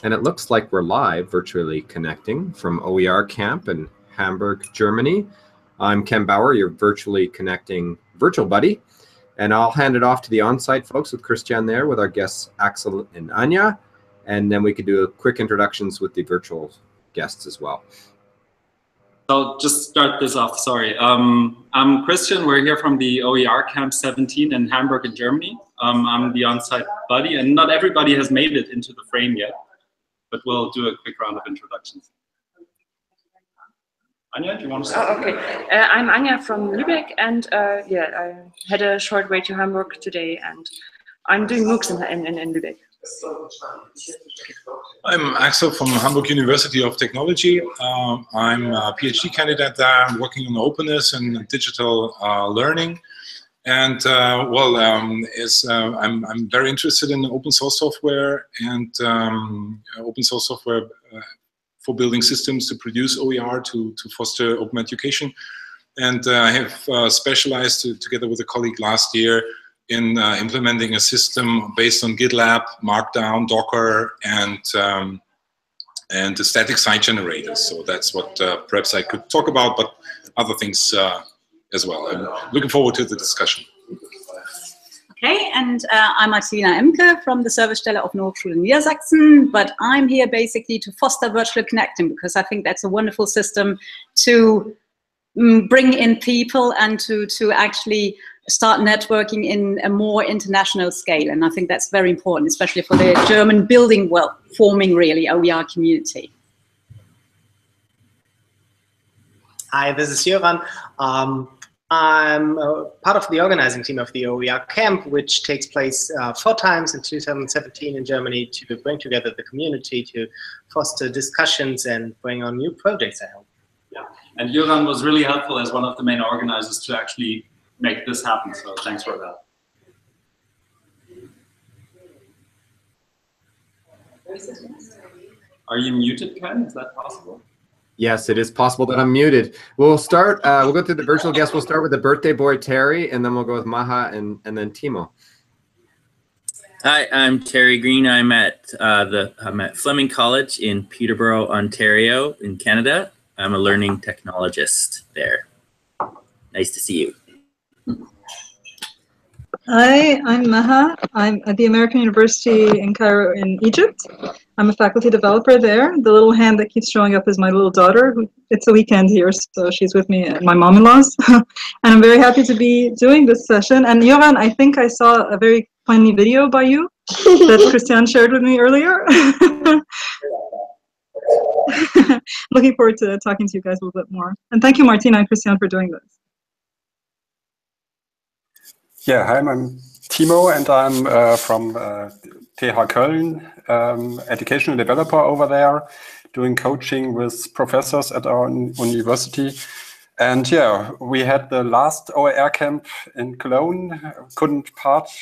And it looks like we're live, virtually connecting from OER Camp in Hamburg, Germany. I'm Ken Bauer, your virtually connecting virtual buddy. And I'll hand it off to the on-site folks with Christian there with our guests Axel and Anja. And then we could do quick introductions with the virtual guests as well. I'll just start this off, sorry. I'm Christian, we're here from the OER Camp 17 in Hamburg in Germany. I'm the on-site buddy, and not everybody has made it into the frame yet, but we'll do a quick round of introductions. Anja, do you want to start? Oh, okay. I'm Anja from Lübeck, and yeah, I had a short way to Hamburg today, and I'm doing MOOCs in Lübeck. I'm Axel from Hamburg University of Technology. I'm a PhD candidate there. I'm working on openness and digital learning. And I'm very interested in open source software and open source software for building systems to produce OER to foster open education. And I have specialized together with a colleague last year in implementing a system based on GitLab, Markdown, Docker, and the static site generators. So that's what perhaps I could talk about, but other things as well. I'm looking forward to the discussion. Okay, and I'm Martina Emke from the Servicestelle of Hochschule Niedersachsen, but I'm here basically to foster virtual connecting because I think that's a wonderful system to bring in people and to actually start networking in a more international scale. And I think that's very important, especially for the German building, well, forming really OER community. Hi, this is Jöran. I'm part of the organizing team of the OER Camp, which takes place 4 times in 2017 in Germany to bring together the community, to foster discussions and bring on new projects, I hope. Yeah, and Jöran was really helpful as one of the main organizers to actually make this happen, so thanks for that. Are you muted, Ken? Is that possible? Yes, it is possible that I'm muted. We'll start, we'll go through the virtual guests. We'll start with the birthday boy, Terry, and then we'll go with Maha and then Timo. Hi, I'm Terry Green. I'm at Fleming College in Peterborough, Ontario in Canada. I'm a learning technologist there. Nice to see you. Hi, I'm Maha. I'm at the American University in Cairo in Egypt. I'm a faculty developer there. The little hand that keeps showing up is my little daughter. It's a weekend here, so she's with me at my mom-in-law's. And I'm very happy to be doing this session. And Jöran, I think I saw a very funny video by you that Christian shared with me earlier. Looking forward to talking to you guys a little bit more. And thank you, Martina and Christian, for doing this. Yeah, hi, I'm Timo, and I'm from TH Köln, educational developer over there, doing coaching with professors at our university. And yeah, we had the last OER camp in Cologne. Couldn't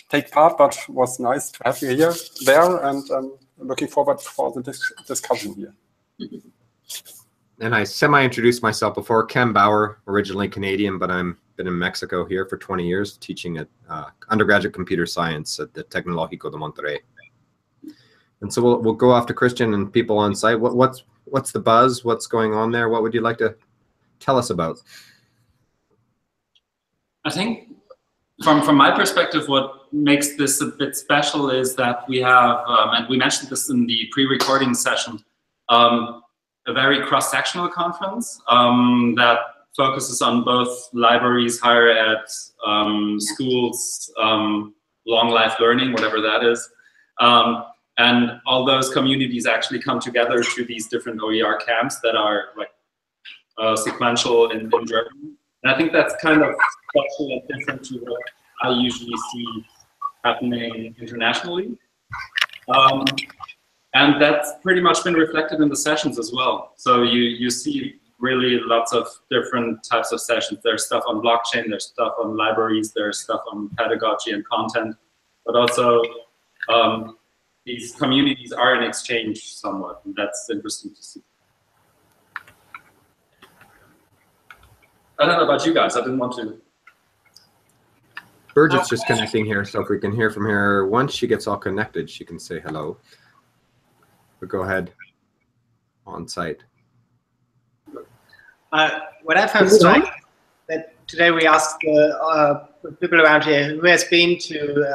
take part, but was nice to have you there, and looking forward for the discussion here. And I semi-introduced myself before. Ken Bauer, originally Canadian, but I've been in Mexico here for 20 years, teaching at undergraduate computer science at the Tecnológico de Monterrey. And so we'll go off to Christian and people on site. What's the buzz? What's going on there? What would you like to tell us about? I think from my perspective, what makes this a bit special is that we have, and we mentioned this in the pre-recording session, a very cross-sectional conference that focuses on both libraries, higher ed, schools, long life learning, whatever that is. And all those communities actually come together to these different OER camps that are like sequential in Germany. And I think that's kind of special and different to what I usually see happening internationally. And that's pretty much been reflected in the sessions as well. So you see really lots of different types of sessions. There's stuff on blockchain, there's stuff on libraries, there's stuff on pedagogy and content, but also these communities are in exchange somewhat, and that's interesting to see. I don't know about you guys, I didn't want to. Birgit's just connecting here, so if we can hear from her, once she gets all connected, she can say hello. but go ahead on site. What I found striking that today we asked people around here who has been to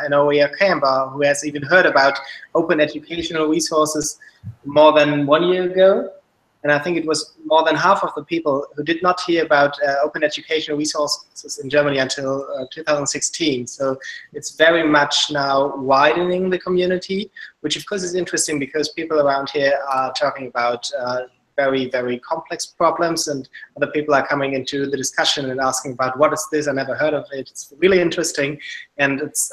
an OER camp or who has even heard about open educational resources more than 1 year ago. And I think it was more than half of the people who did not hear about open educational resources in Germany until 2016. So it's very much now widening the community, which of course is interesting because people around here are talking about very, very complex problems, and other people are coming into the discussion and asking about what is this, I never heard of it. It's really interesting, and it's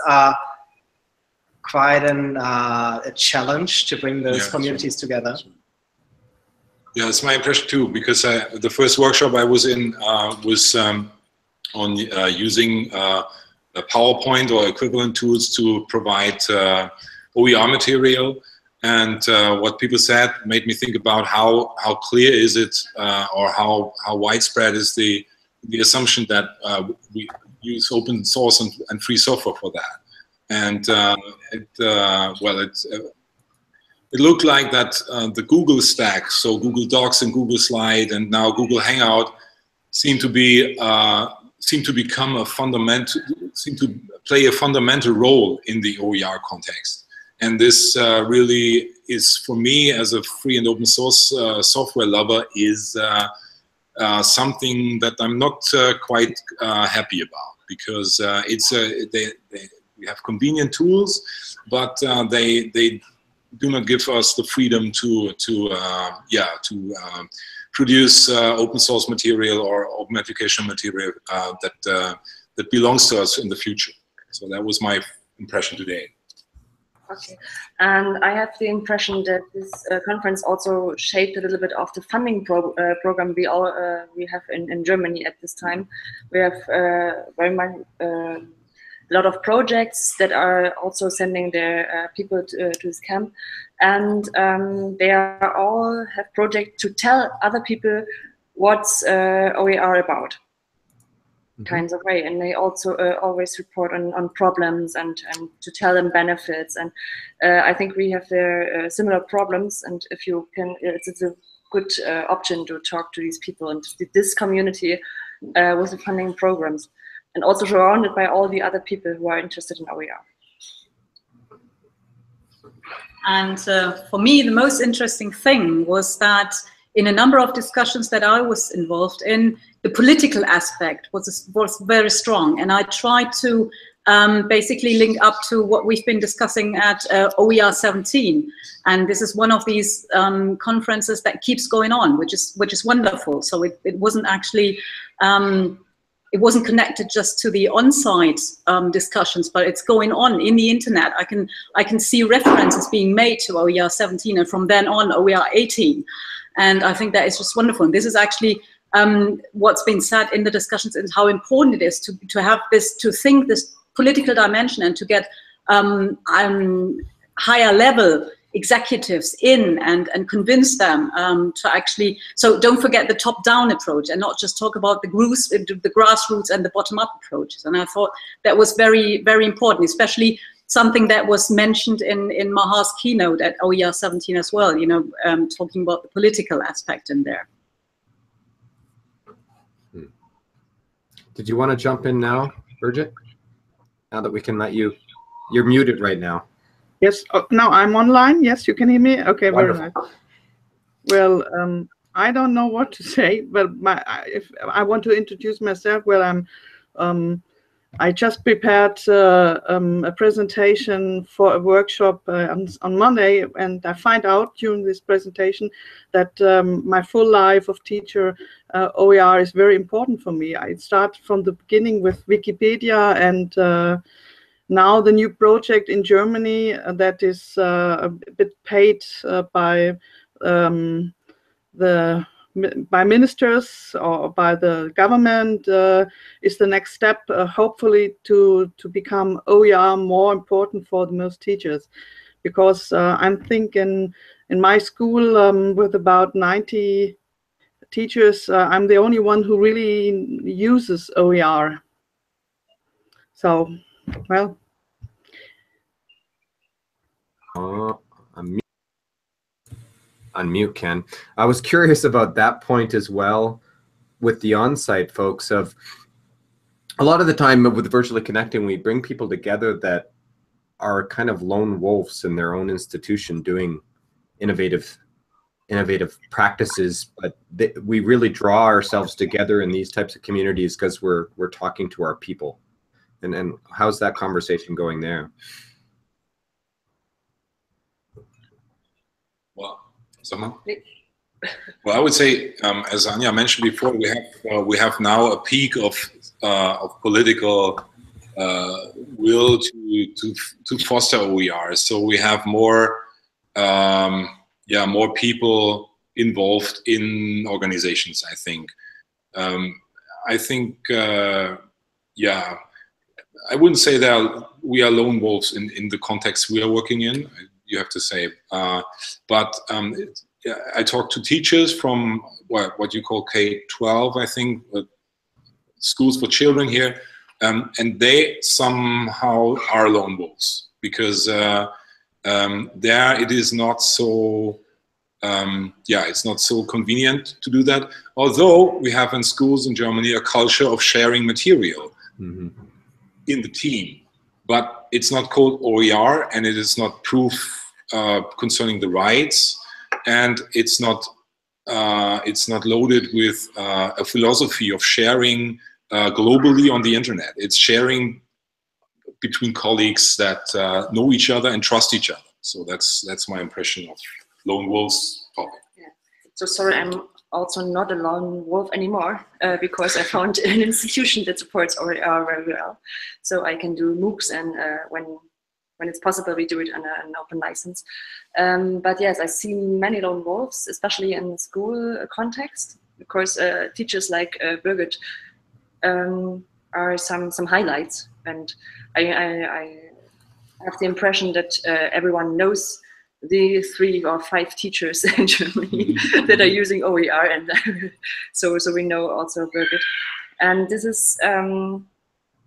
quite a challenge to bring those communities together. Yeah, it's my impression too, because the first workshop I was in was on using PowerPoint or equivalent tools to provide OER material. And what people said made me think about how clear is it, or how widespread is the assumption that we use open source and free software for that. And it looked like that the Google stack, so Google Docs and Google Slide and now Google Hangout, seem to become a fundamental, seem to play a fundamental role in the OER context. And this really is, for me as a free and open source software lover, is something that I'm not quite happy about, because we have convenient tools, but they do not give us the freedom to produce open source material or open education material that belongs to us in the future. So that was my impression today. Okay, and I have the impression that this conference also shaped a little bit of the funding program we have in Germany at this time. We have very much a lot of projects that are also sending their people to this camp, and they are all have projects to tell other people what's OER about. Kinds of way, and they also always report on problems and to tell them benefits, and I think we have their similar problems, and if you can, it's a good option to talk to these people and to this community with the funding programs, and also surrounded by all the other people who are interested in OER. And for me, the most interesting thing was that in a number of discussions that I was involved in, the political aspect was very strong. And I tried to basically link up to what we've been discussing at OER 17. And this is one of these conferences that keeps going on, which is wonderful. So it wasn't actually, it wasn't connected just to the on-site discussions, but it's going on in the internet. I can see references being made to OER 17 and from then on OER 18. And I think that is just wonderful. And this is actually what's been said in the discussions, and how important it is to have this, to think this political dimension, and to get higher level executives in and convince them to actually, so don't forget the top-down approach and not just talk about the grassroots and the bottom-up approaches. And I thought that was very, very important, especially something that was mentioned in Maha's keynote at OER 17 as well, you know, talking about the political aspect in there. Did you want to jump in now, Birgit? Now that we can let you, you're muted right now. Yes, now I'm online. Yes, you can hear me? Okay, Wonderful. Very nice. Well, I don't know what to say, but if I want to introduce myself, well, I just prepared a presentation for a workshop on Monday, and I find out during this presentation that my full life of teacher OER is very important for me. I start from the beginning with Wikipedia, and now the new project in Germany that is a bit paid by ministers or by the government is the next step, hopefully to become OER more important for the most teachers, because I'm thinking in my school with about 90 teachers, I'm the only one who really uses OER. So, well. unmute, Ken. I was curious about that point as well with the on-site folks. Of a lot of the time with virtually connecting, we bring people together that are kind of lone wolves in their own institution doing innovative practices, but we really draw ourselves together in these types of communities because we're talking to our people. And how's that conversation going there? Well, someone? Well, I would say, as Anja mentioned before, we have now a peak of political will to foster OER. So we have more more people involved in organizations. I think I wouldn't say that we are lone wolves in the context we are working in. You have to say, but I talk to teachers from what you call K-12, I think, schools for children here, and they somehow are lone wolves because there it is not so it's not so convenient to do that. Although we have in schools in Germany a culture of sharing material in the team, but it's not called OER, and it is not proof concerning the rights, and it's not loaded with a philosophy of sharing globally on the internet. It's sharing between colleagues that know each other and trust each other. So that's my impression of lone wolves topic. Yeah. So sorry, I'm also not a lone wolf anymore because I found an institution that supports OER very well. So I can do MOOCs, and when it's possible, we do it on an open license. But yes, I see many lone wolves, especially in the school context, because teachers like Birgit are some highlights, and I have the impression that everyone knows the 3 or 5 teachers in Germany that are using OER, and so we know also Birgit. And this is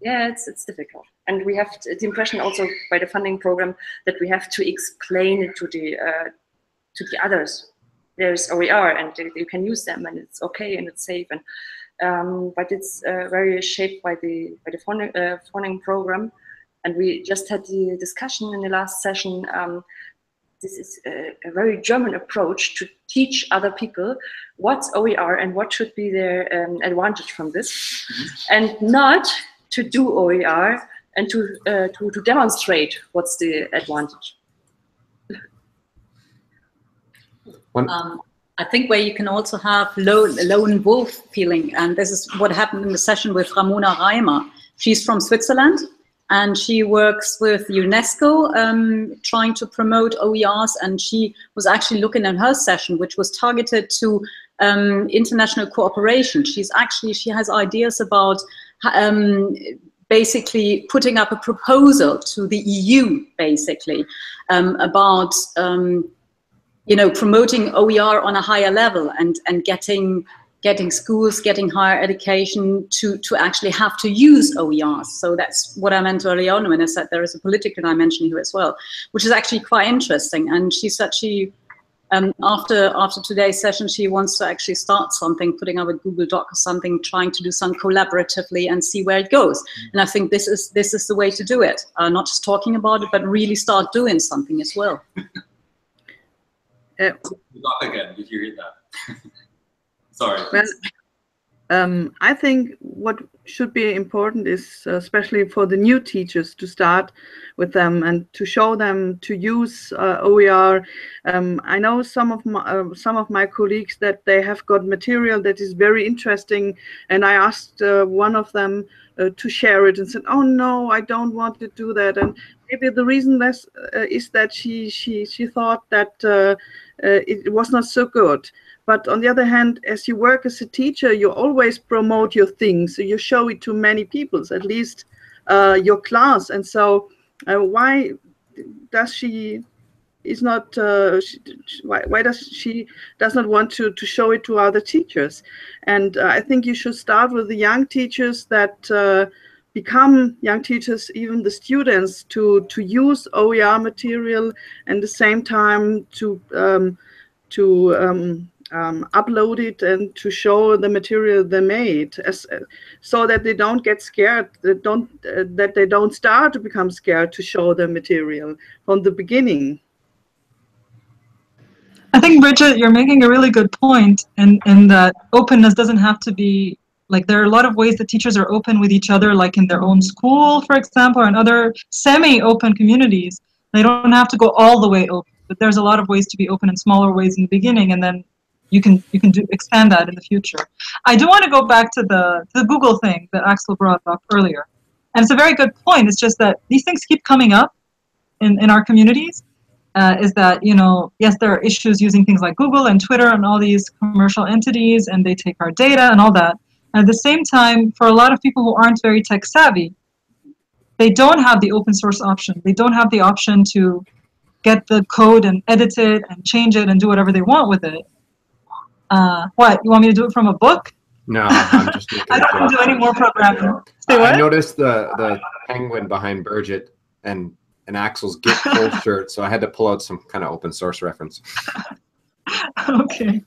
it's difficult, and we have the impression also by the funding program that we have to explain it to the others. There's OER, and you can use them, and it's okay, and it's safe, and but it's very shaped by the funding program. And we just had the discussion in the last session. This is a very German approach to teach other people what's OER and what should be their advantage from this, and not to do OER and to demonstrate what's the advantage. I think where you can also have lone wolf feeling, and this is what happened in the session with Ramona Reimer. She's from Switzerland, and she works with UNESCO trying to promote OERs, and she was actually looking at her session, which was targeted to international cooperation. She has ideas about basically putting up a proposal to the EU, basically, about promoting OER on a higher level and getting schools, getting higher education to actually have to use OERs. So that's what I meant earlier on when I said there is a political dimension here as well, which is actually quite interesting. And she said after today's session, she wants to actually start something, putting up a Google Doc or something, trying to do some collaboratively and see where it goes. And I think this is the way to do it. Not just talking about it, but really start doing something as well. Again, did you hear that? Sorry. Well, I think what should be important is, especially for the new teachers, to start with them and to show them to use OER. I know some of my colleagues that they have got material that is very interesting, and I asked one of them to share it and said, "Oh no, I don't want to do that." And maybe the reason is that she thought that it was not so good. But on the other hand, as you work as a teacher, you always promote your things. So you show it to many people, at least your class. And so why does she does not want to show it to other teachers? And I think you should start with the young teachers that become young teachers, even the students, to use OER material, and at the same time to upload it and to show the material they made, so that they don't get scared, that they don't start to become scared to show the material from the beginning. I think, Bridget, you're making a really good point in that openness doesn't have to be, like, there are a lot of ways that teachers are open with each other, like in their own school, for example, or in other semi-open communities. They don't have to go all the way open, but there's a lot of ways to be open in smaller ways in the beginning, and then you can expand that in the future. I do want to go back to the Google thing that Axel brought up earlier. And it's a very good point. It's just that these things keep coming up in our communities. Is that, you know, yes, there are issues using things like Google and Twitter and all these commercial entities, and they take our data and all that. And at the same time, for a lot of people who aren't very tech savvy, they don't have the open source option. They don't have the option to get the code and edit it and change it and do whatever they want with it. What, you want me to do it from a book? No, I'm just making I don't do any more programming. Say what? I noticed the penguin behind Bridget and Axel's Get Full shirt, so I had to pull out some kind of open source reference. Okay.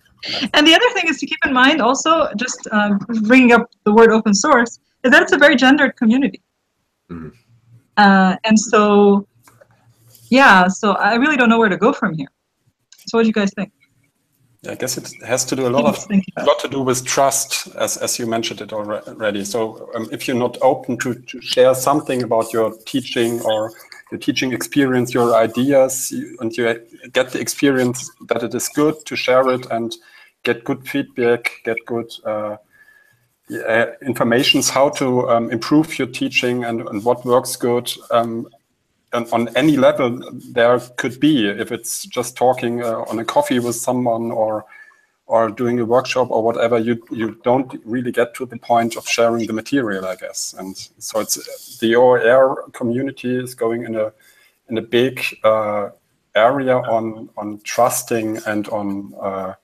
And the other thing is to keep in mind also, just bringing up the word open source, is that it's a very gendered community. Mm-hmm. And so, yeah, so I really don't know where to go from here. So what do you guys think? I guess it has to do a lot to do with trust, as you mentioned it already. So if you're not open to share something about your teaching or your teaching experience, your ideas, and you get the experience that it is good to share it and get good feedback, get good informations how to improve your teaching and what works good. And on any level there could be, if it's just talking on a coffee with someone or doing a workshop or whatever, you don't really get to the point of sharing the material, I guess. And so it's the OER community is going in a big area on trusting and on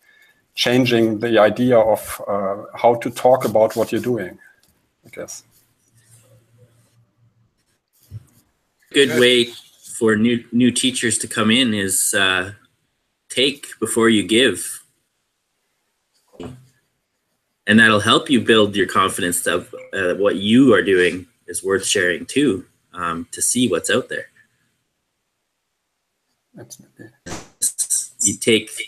changing the idea of how to talk about what you're doing, I guess. Good way for new teachers to come in is take before you give, and that'll help you build your confidence of what you are doing is worth sharing too, to see what's out there. Absolutely.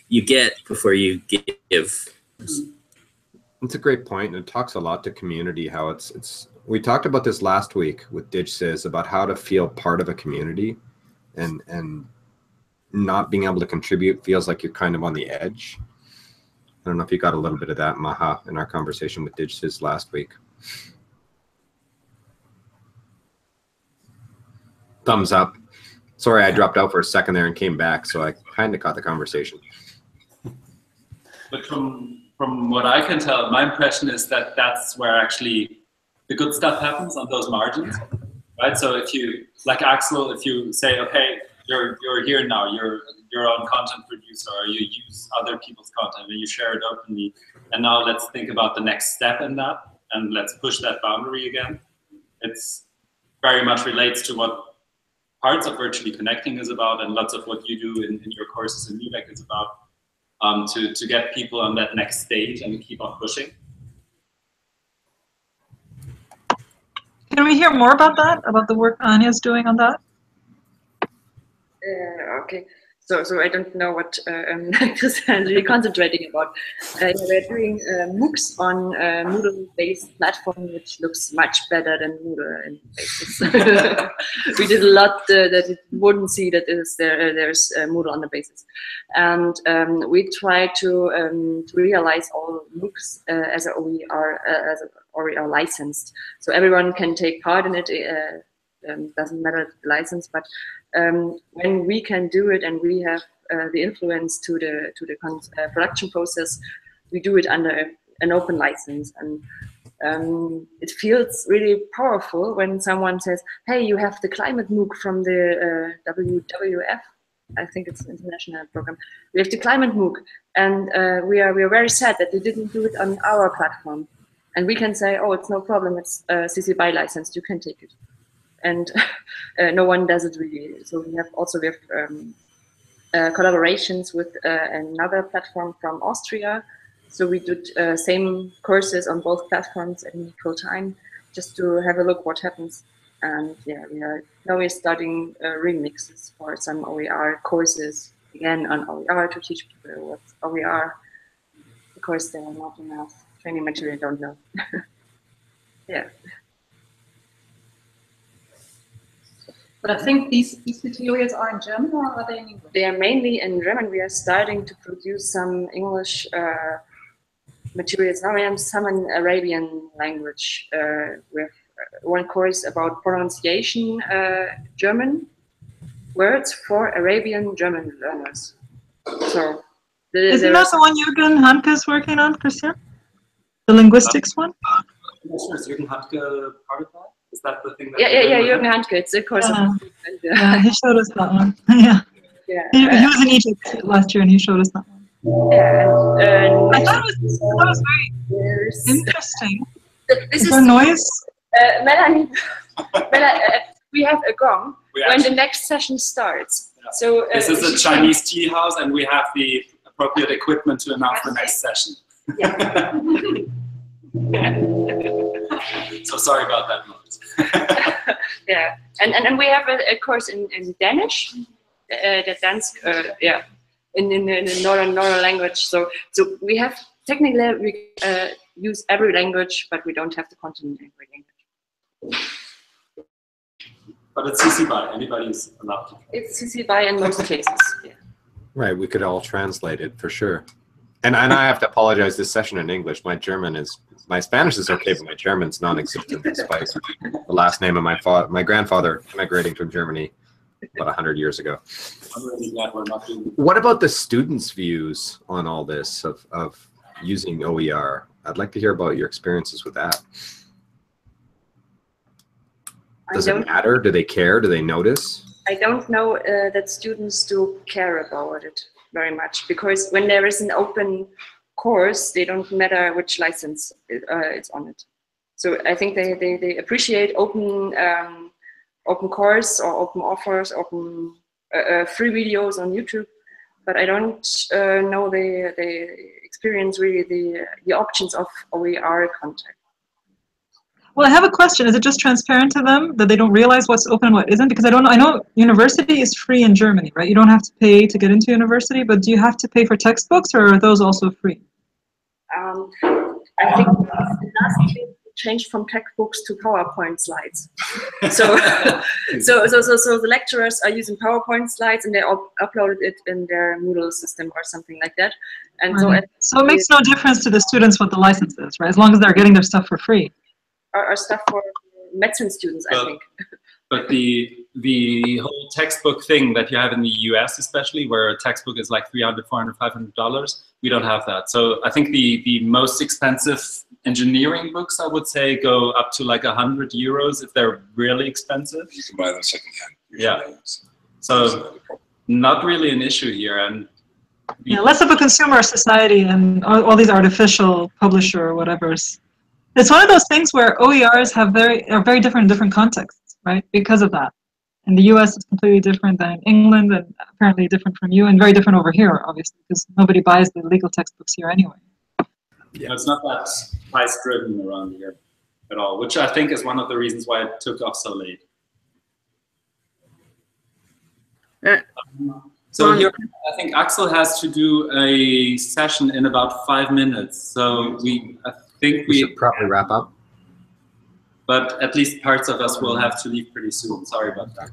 You get before you give. It's a great point, and it talks a lot to community, how it's we talked about this last week with DigSys about how to feel part of a community, and not being able to contribute feels like you're kind of on the edge. I don't know if you got a little bit of that, Maha, in our conversation with DigSys last week. Thumbs up. Sorry, I dropped out for a second there and came back, so I kind of caught the conversation. But from what I can tell, my impression is that that's where actually the good stuff happens on those margins, right? So if you, like Axel, if you say, okay, you're here now, you're your own content producer, or you use other people's content and you share it openly, and now let's think about the next step in that, and let's push that boundary again. It's very much relates to what parts of Virtually Connecting is about, and lots of what you do in your courses in Lübeck is about, to get people on that next stage and keep on pushing. Can we hear more about that, about the work Anja's doing on that? Okay, so I don't know what Chris is really concentrating about. We're doing MOOCs on Moodle-based platform, which looks much better than Moodle in Basis. We did a lot that it wouldn't see that there's Moodle on the basis, and we try to realize all MOOCs as OER licensed, so everyone can take part in it. Doesn't matter the license, but when we can do it and we have the influence to the production process, we do it under an open license, and it feels really powerful when someone says, "Hey, you have the climate MOOC from the WWF." I think it's an international program. We have the climate MOOC, and we are very sad that they didn't do it on our platform, and we can say, "Oh, it's no problem. It's CC BY licensed. You can take it." And no one does it really. So we have collaborations with another platform from Austria. So we did same courses on both platforms in equal time, just to have a look what happens. And yeah, now we're studying remixes for some OER courses, again on OER, to teach people what's OER, because there are not enough training material, don't know. Yeah. But I think these materials are in German, or are they in English? They are mainly in German. We are starting to produce some English materials now. We have some in Arabian language. We have one course about pronunciation German words for Arabian German learners. So isn't that the one Jürgen Handke is working on, Christian? The linguistics one? Is Jürgen Handke part of that? Is that the thing that? Yeah, Jürgen Handke. It's a course. Yeah, he showed us that one. Yeah. He was in Egypt last year, and he showed us that one. Yeah, I thought it was very interesting. Is there noise? Melanie, we have a gong when the next session starts. Yeah. So this is a Chinese tea house, and we have the appropriate equipment to announce the next session. Yeah. So sorry about that noise. Yeah, and we have a course in Danish, the Dansk, yeah, in the northern language. So we have technically we use every language, but we don't have the content in every language. But it's CC BY. Anybody's allowed to. It's CC BY in most cases. Yeah. Right, we could all translate it for sure. And I have to apologize. This session in English, my Spanish is okay, but my German's non-existent despite the last name of my grandfather immigrating from Germany about 100 years ago. I'm really glad we're not doing. What about the students' views on all this of using OER? I'd like to hear about your experiences with that. Does it matter? Do they care? Do they notice? I don't know that students do care about it very much, because when there is an open course, they don't matter which license it's on it. So I think they appreciate open course or open offers, open free videos on YouTube, but I don't know they experience really the options of OER content. Well, I have a question. Is it just transparent to them that they don't realize what's open and what isn't? Because I don't know. I know university is free in Germany, right? You don't have to pay to get into university, but do you have to pay for textbooks, or are those also free? I think last year we changed from textbooks to PowerPoint slides. So the lecturers are using PowerPoint slides, and they uploaded it in their Moodle system or something like that. And right. So it makes no difference to the students what the license is, right? As long as they're getting their stuff for free. Are stuff for medicine students, I think. But the whole textbook thing that you have in the US, especially, where a textbook is like $300, $400, $500, we don't have that. So I think the most expensive engineering books, I would say, go up to like €100 if they're really expensive. You can buy them secondhand. Yeah. So not really an issue here, and yeah, less of a consumer society and all these artificial publisher or whatever's. It's one of those things where OERs are very different in different contexts, right? Because of that. In the US, it's completely different than in England, and apparently different from you, and very different over here, obviously, because nobody buys the legal textbooks here anyway. Yeah, it's not that price-driven around here at all, which I think is one of the reasons why it took off so late. So here, I think Axel has to do a session in about 5 minutes. So I think we should probably wrap up. But at least parts of us will have to leave pretty soon. Sorry about that.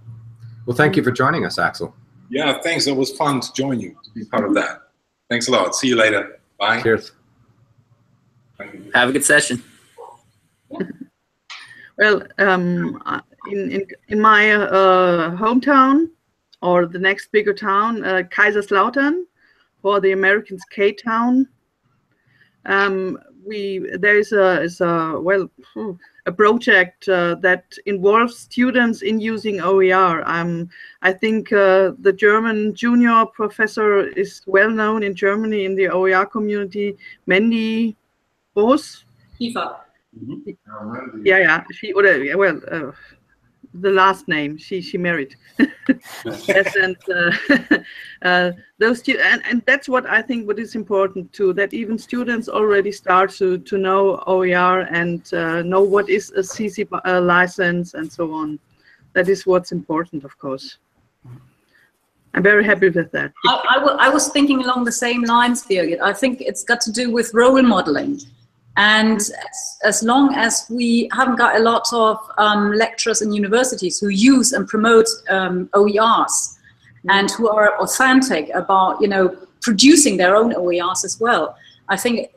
Well, thank you for joining us, Axel. Yeah, thanks. It was fun to join you, to be part of that. Thanks a lot. See you later. Bye. Cheers. Have a good session. Well, in my hometown, or the next bigger town, Kaiserslautern, for the Americans, K-Town, there is a project that involves students in using OER. I think the German junior professor is well known in Germany in the OER community, Mandy Boos. Eva. Yeah. the last name. She married. Yes, and those and that's what I think what is important too, that even students already start to know OER and know what is a CC license and so on. That is what's important, of course. I'm very happy with that. I was thinking along the same lines, Birgit. I think it's got to do with role modeling. And as long as we haven't got a lot of lecturers in universities who use and promote OERs and who are authentic about, you know, producing their own OERs as well, I think,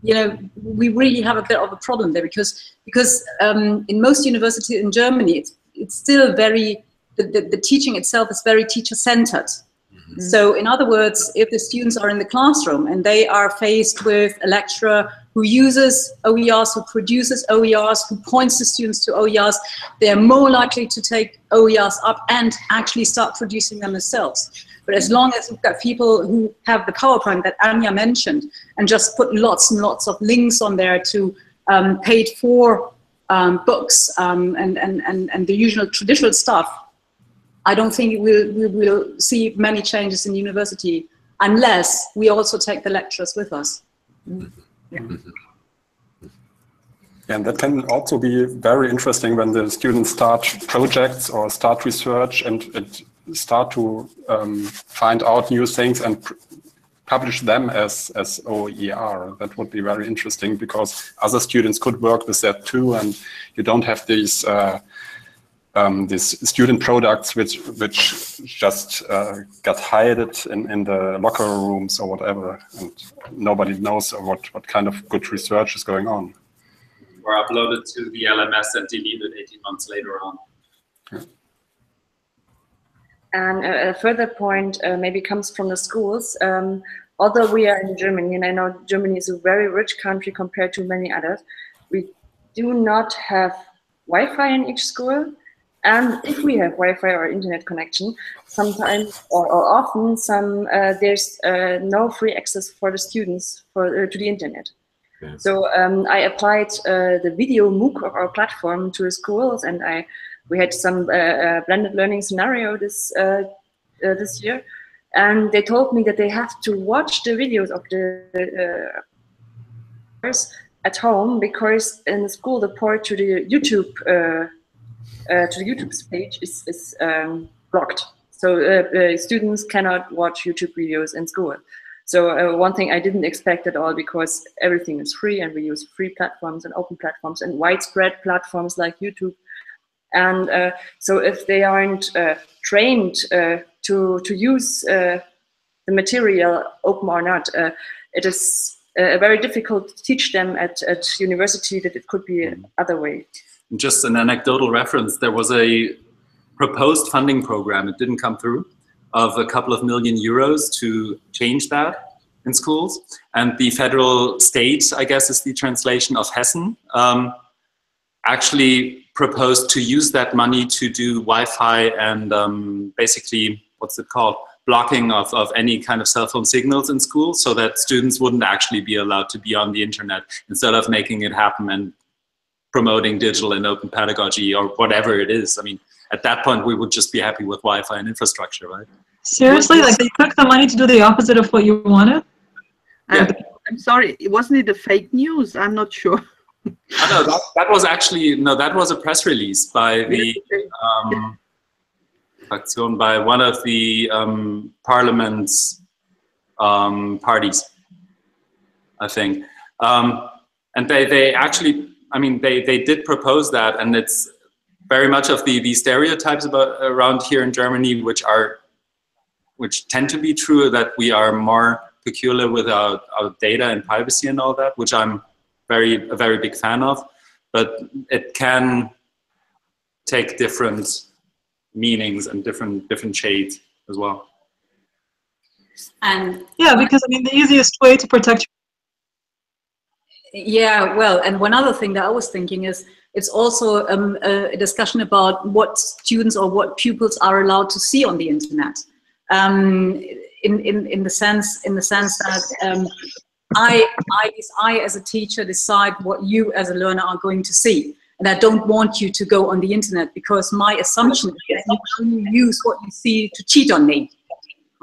you know, we really have a bit of a problem there because in most universities in Germany, it's still very, the teaching itself is very teacher-centered. Mm-hmm. So in other words, if the students are in the classroom and they are faced with a lecturer who uses OERs, who produces OERs, who points the students to OERs, they're more likely to take OERs up and actually start producing them themselves. But as long as we've got people who have the PowerPoint that Anja mentioned and just put lots and lots of links on there to paid for books and the usual traditional stuff, I don't think we will see many changes in university unless we also take the lecturers with us. Yeah. And that can also be very interesting when the students start projects or start research and start to find out new things and publish them as OER. That would be very interesting because other students could work with that too, and you don't have these student products which just got hidden in the locker rooms or whatever, and nobody knows what kind of good research is going on. Or uploaded to the LMS and deleted 18 months later on. Yeah. And a further point maybe comes from the schools. Although we are in Germany, and I know Germany is a very rich country compared to many others, we do not have Wi-Fi in each school. And if we have Wi-Fi or internet connection, sometimes or often there's no free access for the students to the internet. Yeah. So I applied the video MOOC of our platform to the schools, and we had some blended learning scenario this year, and they told me that they have to watch the videos of the at home because in the school the port to the YouTube page is blocked. So students cannot watch YouTube videos in school. So one thing I didn't expect at all, because everything is free and we use free platforms and open platforms and widespread platforms like YouTube. And so if they aren't trained to use the material, open or not, it is very difficult to teach them at university that it could be other way. Just an anecdotal reference, there was a proposed funding program, it didn't come through, of a couple of million euros to change that in schools. And the federal state, I guess is the translation of Hessen, actually proposed to use that money to do Wi-Fi and basically, what's it called? Blocking of any kind of cell phone signals in school, so that students wouldn't actually be allowed to be on the internet, instead of making it happen and promoting digital and open pedagogy or whatever it is. I mean, at that point, we would just be happy with Wi-Fi and infrastructure, right? Seriously? Like they took the money to do the opposite of what you wanted? I'm sorry, wasn't it a fake news? I'm not sure. No, that was actually, no, that was a press release by the, by one of the parliament's parties, I think. And they actually, I mean, they did propose that, and it's very much of the stereotypes around here in Germany, which tend to be true, that we are more peculiar with our data and privacy and all that, which I'm a very big fan of, but it can take different meanings and different shades as well. And yeah, because I mean, the easiest way to protect. Yeah, well, and one other thing that I was thinking is it's also a discussion about what students or what pupils are allowed to see on the internet. In the sense that I as a teacher decide what you as a learner are going to see. and I don't want you to go on the internet because my assumption is that you only use what you see to cheat on me.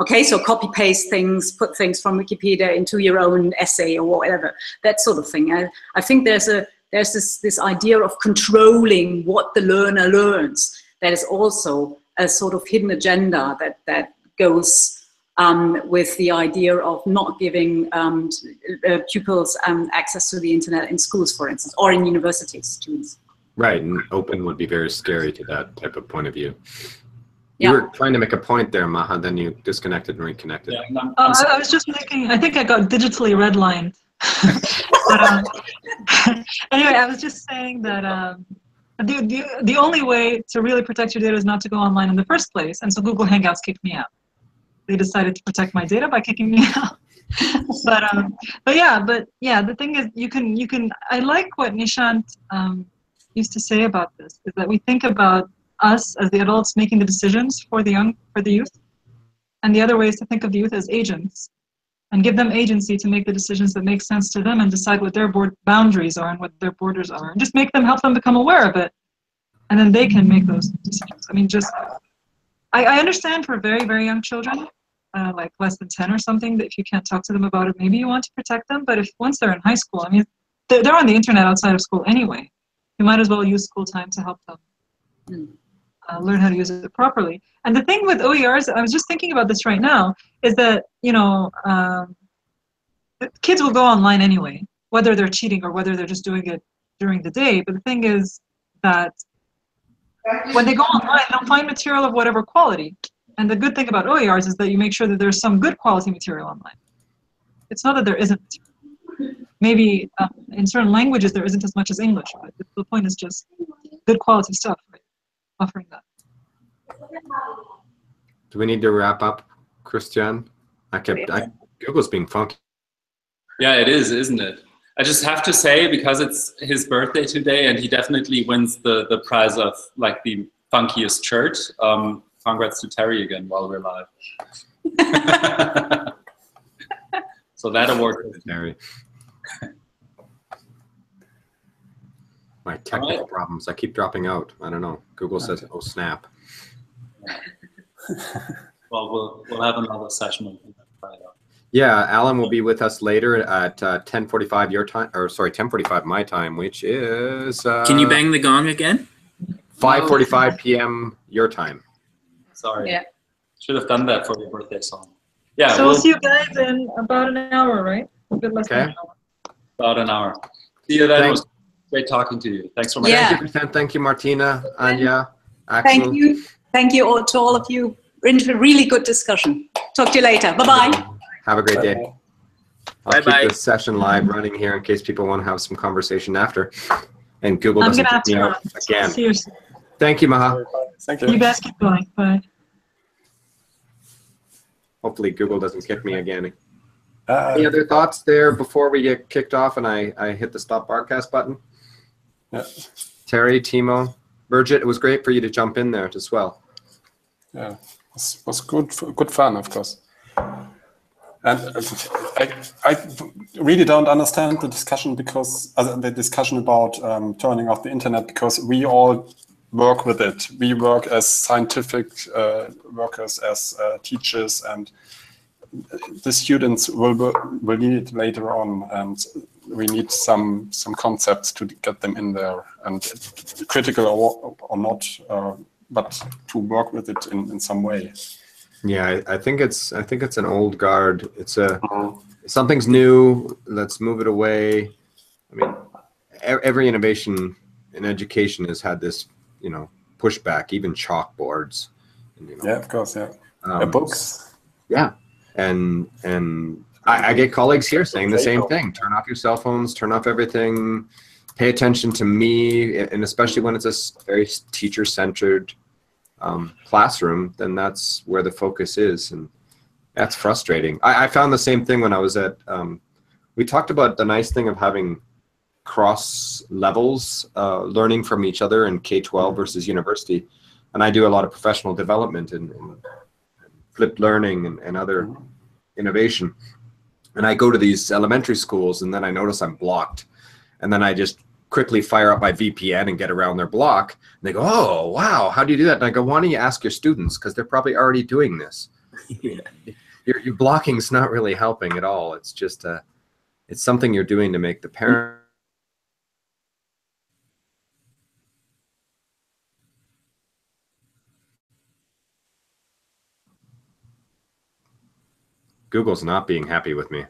Okay, so copy paste things, put things from Wikipedia into your own essay or whatever, that sort of thing. I think there's this idea of controlling what the learner learns. That is also a sort of hidden agenda that goes with the idea of not giving pupils access to the internet in schools, for instance, or in universities, students. Right, and open would be very scary to that type of point of view. Yeah. You were trying to make a point there, Maha, then you disconnected and reconnected. Yeah, I was just making, I think I got digitally redlined. But anyway, I was just saying that the only way to really protect your data is not to go online in the first place, and so Google Hangouts kicked me out. They decided to protect my data by kicking me out. but yeah, the thing is, you can. I like what Nishant used to say about this, is that we think about us as the adults making the decisions for the youth, and the other way is to think of the youth as agents and give them agency to make the decisions that make sense to them and decide what their boundaries are and what their borders are, and just help them become aware of it, and then they can make those decisions. I mean, I understand for very, very young children, like less than 10 or something, that if you can't talk to them about it, maybe you want to protect them, but once they're in high school, I mean, they're on the internet outside of school anyway. You might as well use school time to help them learn how to use it properly. And the thing with OERs, I was just thinking about this right now, is that, kids will go online anyway, whether they're cheating or whether they're just doing it during the day. But the thing is that when they go online, they'll find material of whatever quality. And the good thing about OERs is that you make sure that there's some good quality material online. It's not that there isn't material. Maybe in certain languages there isn't as much as English, but the point is just good quality stuff, right? Offering that. Do we need to wrap up, Christian? Google's being funky. Yeah, it is, isn't it? I just have to say, because it's his birthday today and he definitely wins the prize of like the funkiest shirt. Congrats to Terry again while we're live. So that award goes to Terry. My technical problems. I keep dropping out. I don't know. Google says, "Oh snap." Well, we'll have another session. Yeah, Alan will be with us later at 10:45 your time, or sorry, 10:45 my time, which is. Can you bang the gong again? 5:45 p.m. your time. Sorry. Yeah. Should have done that for your birthday song. Yeah. So we'll see you guys in about an hour, right? A bit less than an hour. About an hour. See you then. It was great talking to you. Thanks so much. Yeah. Thank you, Christian. Thank you, Martina, Anja, Axel. Thank you. Thank you all to all of you. Really good discussion. Talk to you later. Bye-bye. Have a great day. I'll Bye-bye. keep this session live running here in case people want to have some conversation after. And Google I'm doesn't gonna have kick me to out again. see you soon. Thank you, Maha. Thank you. You guys keep going. Bye. Hopefully Google doesn't kick me again. Any other thoughts there before we get kicked off and I hit the stop broadcast button? Yeah. Terry, Timo, Birgit, it was great for you to jump in there as well. Yeah, it was good fun, of course. And I really don't understand the discussion because the discussion about turning off the internet, because we all work with it. We work as scientific workers, as teachers, and the students will need it later on, and we need some concepts to get them in there, and critical or not, but to work with it in some way. Yeah, I think it's an old guard. It's something's new. Let's move it away. I mean, every innovation in education has had this, pushback. Even chalkboards. And, yeah, of course. Yeah, books. Yeah, and I get colleagues here saying the same thing. Turn off your cell phones. Turn off everything. Pay attention to me, and especially when it's a very teacher-centered classroom, then that's where the focus is, and that's frustrating. I found the same thing when I was at, we talked about the nice thing of having cross levels, learning from each other in K-12 versus university, and I do a lot of professional development and flipped learning and other innovation, and I go to these elementary schools and then I notice I'm blocked, and then I just quickly fire up my VPN and get around their block. And they go, oh, wow, how do you do that? And I go, why don't you ask your students? Because they're probably already doing this. Yeah. Your blocking's not really helping at all. It's just it's something you're doing to make the parent. Google's not being happy with me.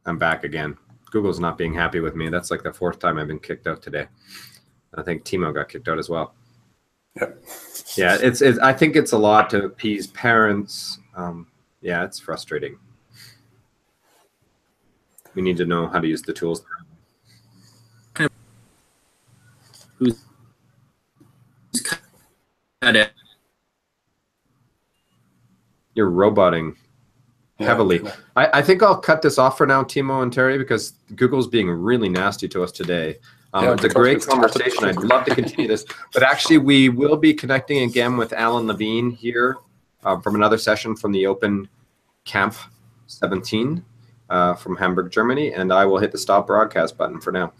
I'm back again. Google's not being happy with me. That's like the 4th time I've been kicked out today. I think Timo got kicked out as well. Yep. Yeah, I think it's a lot to appease parents. Yeah, it's frustrating. We need to know how to use the tools. Who's cut it? You're roboting heavily. I think I'll cut this off for now, Timo and Terry, because Google's being really nasty to us today. It's a great conversation. I'd love to continue this. But actually, we will be connecting again with Alan Levine here from another session from the Open Camp 17 from Hamburg, Germany. And I will hit the stop broadcast button for now.